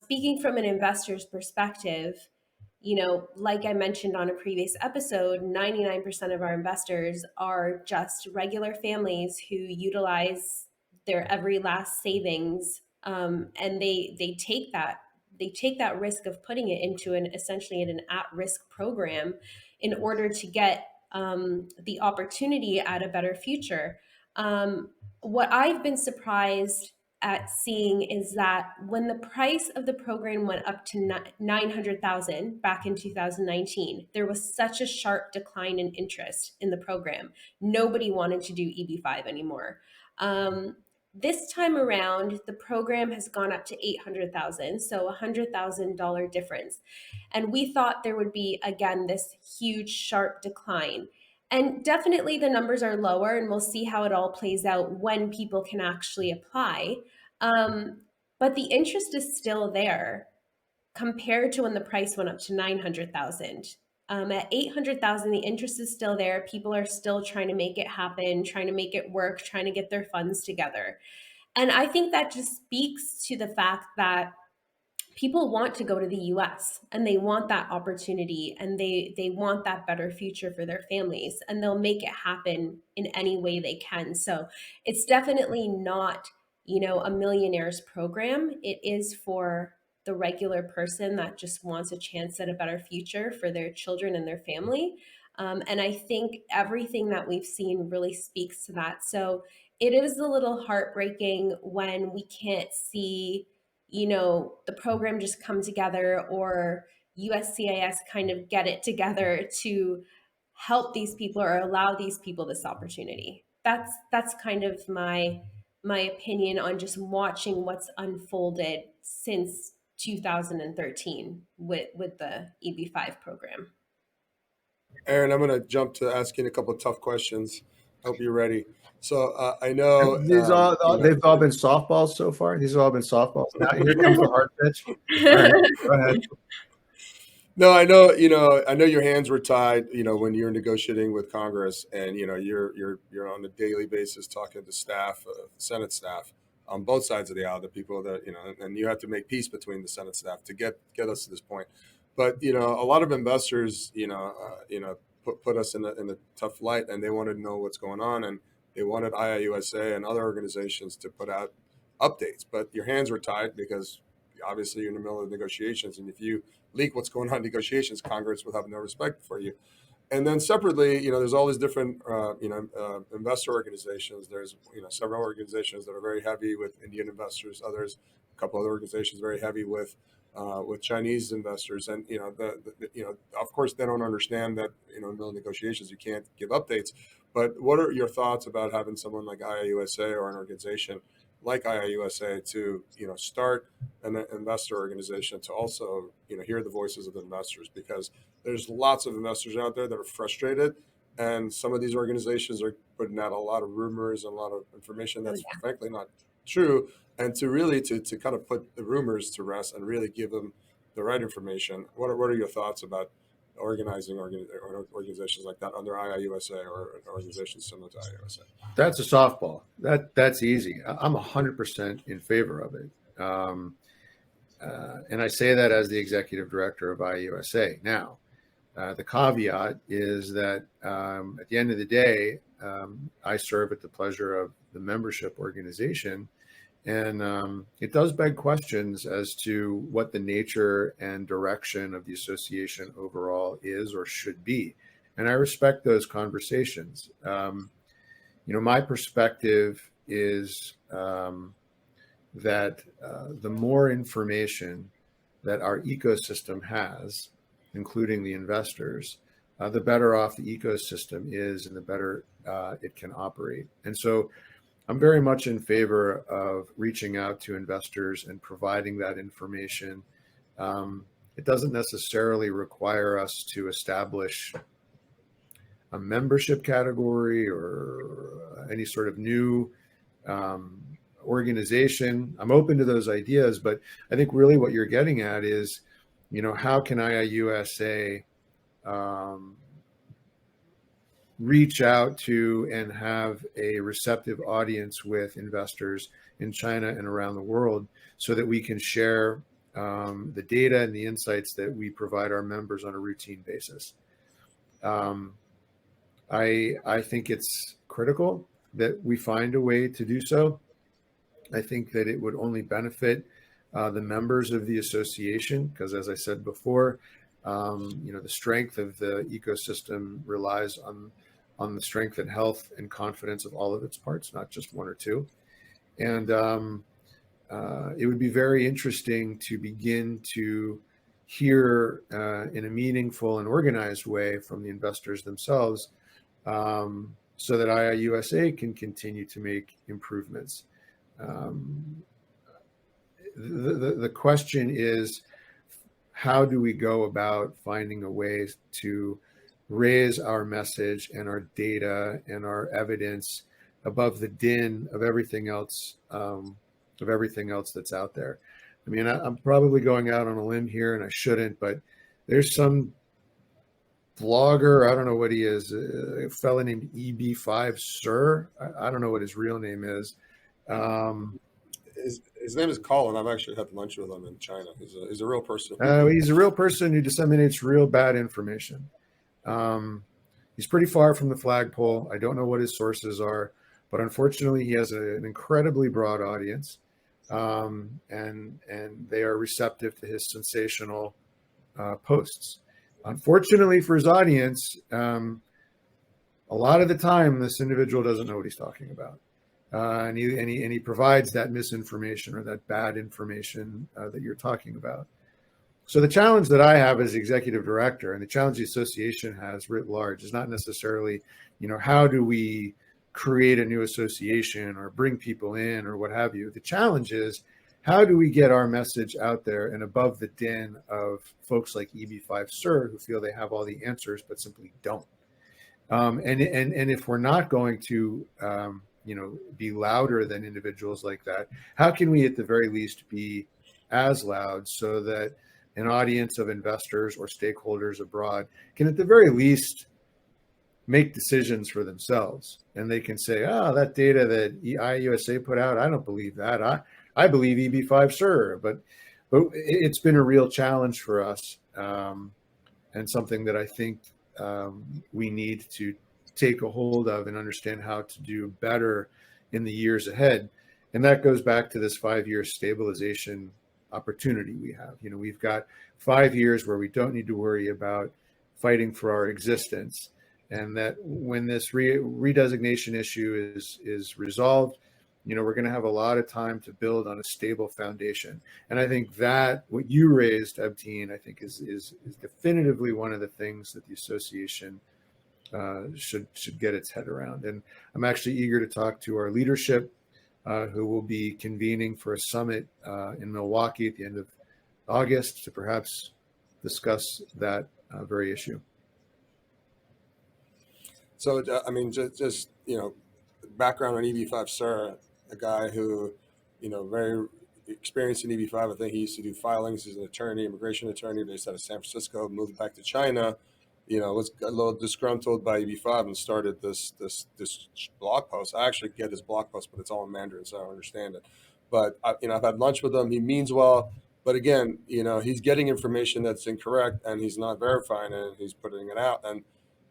speaking from an investor's perspective, like I mentioned on a previous episode, 99% of our investors are just regular families who utilize their every last savings, and they take that risk of putting it into essentially an at-risk program in order to get the opportunity at a better future. What I've been surprised at seeing is that when the price of the program went up to 900,000 back in 2019, there was such a sharp decline in interest in the program. Nobody wanted to do EB-5 anymore. This time around, the program has gone up to 800,000, so $100,000 difference. And we thought there would be, again, this huge, sharp decline. And definitely the numbers are lower, and we'll see how it all plays out when people can actually apply. But the interest is still there compared to when the price went up to 900,000. At 800,000, the interest is still there. People are still trying to make it happen, trying to make it work, trying to get their funds together. And I think that just speaks to the fact that people want to go to the US and they want that opportunity, and they want that better future for their families, and they'll make it happen in any way they can. So it's definitely not, a millionaire's program. It is for the regular person that just wants a chance at a better future for their children and their family. And I think everything that we've seen really speaks to that. So it is a little heartbreaking when we can't see the program just come together, or USCIS kind of get it together to help these people or allow these people this opportunity. That's kind of my opinion on just watching what's unfolded since 2013 with the EB-5 program. Aaron, I'm going to jump to asking a couple of tough questions. Hope you're ready. So I know they've all been softballs so far. These have all been softballs. Now here comes the hard pitch. All right, go ahead. No, I know your hands were tied, when you're negotiating with Congress, and you're on a daily basis talking to staff, Senate staff on both sides of the aisle, the people that and you have to make peace between the Senate staff to get us to this point. But a lot of investors, put us in a tough light, and they wanted to know what's going on, and they wanted IIUSA and other organizations to put out updates. But your hands were tied because obviously you're in the middle of negotiations, and if you leak what's going on in negotiations, Congress will have no respect for you. And then separately, there's all these different, investor organizations. There's, several organizations that are very heavy with Indian investors. Others, a couple other organizations very heavy with Chinese investors. And, of course, they don't understand that, in the middle of negotiations, you can't give updates. But what are your thoughts about having someone like IIUSA or an organization like IIUSA to, start an investor organization to also, hear the voices of the investors? Because there's lots of investors out there that are frustrated, and some of these organizations are putting out a lot of rumors and a lot of information that's frankly not true. And to really to kind of put the rumors to rest and really give them the right information. What are your thoughts about organizing organizations like that under IIUSA or organizations similar to IIUSA? That's a softball. That's easy. I'm 100% in favor of it. And I say that as the executive director of IIUSA. Now, the caveat is that at the end of the day, I serve at the pleasure of the membership organization. And it does beg questions as to what the nature and direction of the association overall is or should be. And I respect those conversations. My perspective is that the more information that our ecosystem has, including the investors, the better off the ecosystem is and the better it can operate. And so I'm very much in favor of reaching out to investors and providing that information. It doesn't necessarily require us to establish a membership category or any sort of new organization. I'm open to those ideas, but I think really what you're getting at is, how can IIUSA reach out to and have a receptive audience with investors in China and around the world so that we can share the data and the insights that we provide our members on a routine basis. I think it's critical that we find a way to do so. I think that it would only benefit the members of the association, because as I said before, the strength of the ecosystem relies on the strength and health and confidence of all of its parts, not just one or two. And it would be very interesting to begin to hear in a meaningful and organized way from the investors themselves, so that IIUSA can continue to make improvements. The question is, how do we go about finding a way to raise our message and our data and our evidence above the din of everything else that's out there? I mean, I'm probably going out on a limb here, and I shouldn't, but there's some blogger, I don't know what he is, a fellow named EB-5 Sir. I don't know what his real name is. His name is Colin. I've actually had lunch with him in China. He's a real person. He's a real person who disseminates real bad information. He's pretty far from the flagpole. I don't know what his sources are, but unfortunately, he has an incredibly broad audience, and they are receptive to his sensational posts. Unfortunately for his audience, a lot of the time, this individual doesn't know what he's talking about. And he provides that misinformation or that bad information that you're talking about. So the challenge that I have as executive director, and the challenge the association has writ large, is not necessarily, how do we create a new association or bring people in or what have you. The challenge is, how do we get our message out there and above the din of folks like EB-5 Sir who feel they have all the answers but simply don't? And if we're not going to be louder than individuals like that, how can we at the very least be as loud so that an audience of investors or stakeholders abroad can at the very least make decisions for themselves? And they can say, that data that IIUSA put out, I don't believe that. I believe EB-5 Sir. But it's been a real challenge for us, and something that I think we need to take a hold of and understand how to do better in the years ahead. And that goes back to this 5-year stabilization opportunity we have. We've got 5 years where we don't need to worry about fighting for our existence. And that when this redesignation issue is resolved, we're going to have a lot of time to build on a stable foundation. And I think that what you raised, Abteen, I think is definitively one of the things that the association should get its head around. And I'm actually eager to talk to our leadership, who will be convening for a summit in Milwaukee at the end of August to perhaps discuss that very issue. So, just background on EB-5 Sir, a guy who, very experienced in EB-5. I think he used to do filings. He's an attorney, immigration attorney based out of San Francisco, moved back to China, was a little disgruntled by EB-5 and started this blog post. I actually get his blog post, but it's all in Mandarin, so I don't understand it. But, I've had lunch with him. He means well. But again, he's getting information that's incorrect, and he's not verifying it, and he's putting it out. And,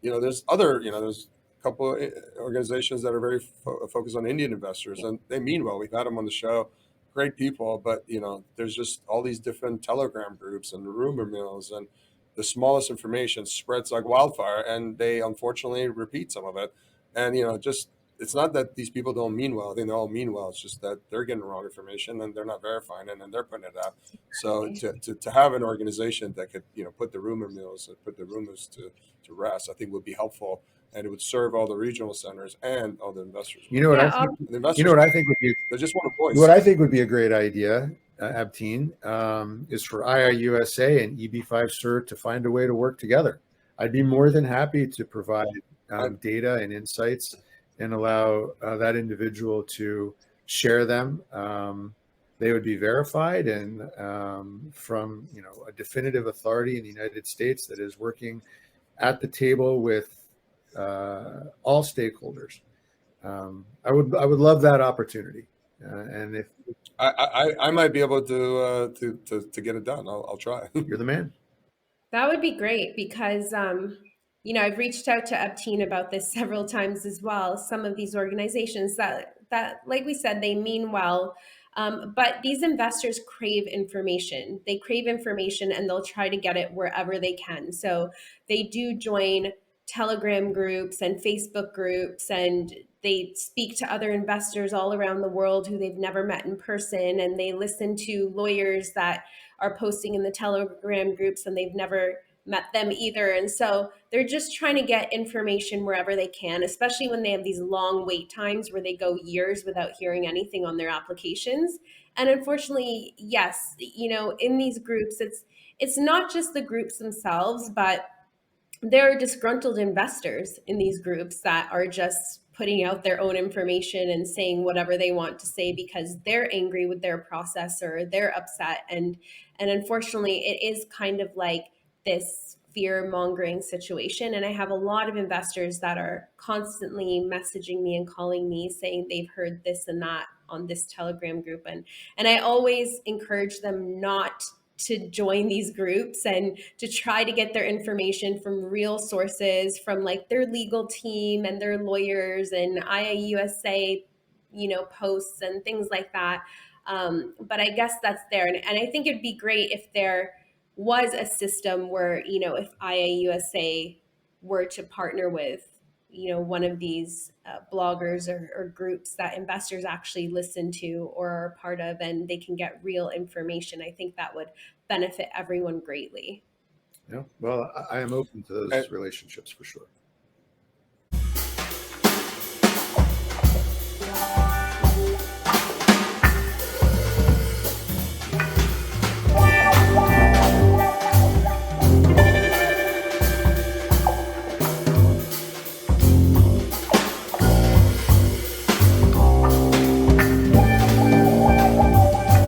there's there's a couple of organizations that are very focused on Indian investors, and they mean well. We've had them on the show, great people, but there's just all these different Telegram groups and rumor mills, and the smallest information spreads like wildfire, and they unfortunately repeat some of it. And it's not that these people don't mean well. I think they all mean well. It's just that they're getting the wrong information and they're not verifying it, and they're putting it out. So to have an organization that could put the rumor mills and put the rumors to rest, I think would be helpful, and it would serve all the regional centers and all the investors. I think would be, they just want a voice. What I think would be a great idea, Abteen, is for IIUSA and EB-5 Sir to find a way to work together. I'd be more than happy to provide data and insights and allow that individual to share them. They would be verified and from a definitive authority in the United States that is working at the table with all stakeholders. I would love that opportunity. And if I might be able to get it done. I'll try. you're the man, That would be great because, I've reached out to Abteen about this several times as well. Some of these organizations that, like we said, they mean well, but these investors crave information. They crave information, and they'll try to get it wherever they can. So they do join Telegram groups and Facebook groups, and they speak to other investors all around the world who they've never met in person, and they listen to lawyers that are posting in the Telegram groups and they've never met them either. And so they're just trying to get information wherever they can, especially when they have these long wait times where they go years without hearing anything on their applications. And unfortunately, yes, in these groups, it's not just the groups themselves, but there are disgruntled investors in these groups that are just putting out their own information and saying whatever they want to say because they're angry with their process or they're upset. And unfortunately, it is kind of like this fear mongering situation. And I have a lot of investors that are constantly messaging me and calling me saying they've heard this and that on this Telegram group. And I always encourage them not to join these groups and to try to get their information from real sources, from like their legal team and their lawyers and IIUSA, posts and things like that. But I guess that's there. And I think it'd be great if there was a system where, if IIUSA were to partner with, one of these bloggers or groups that investors actually listen to or are part of, and they can get real information. I think that would benefit everyone greatly. yeah. Well, I am open to those And, relationships for sure.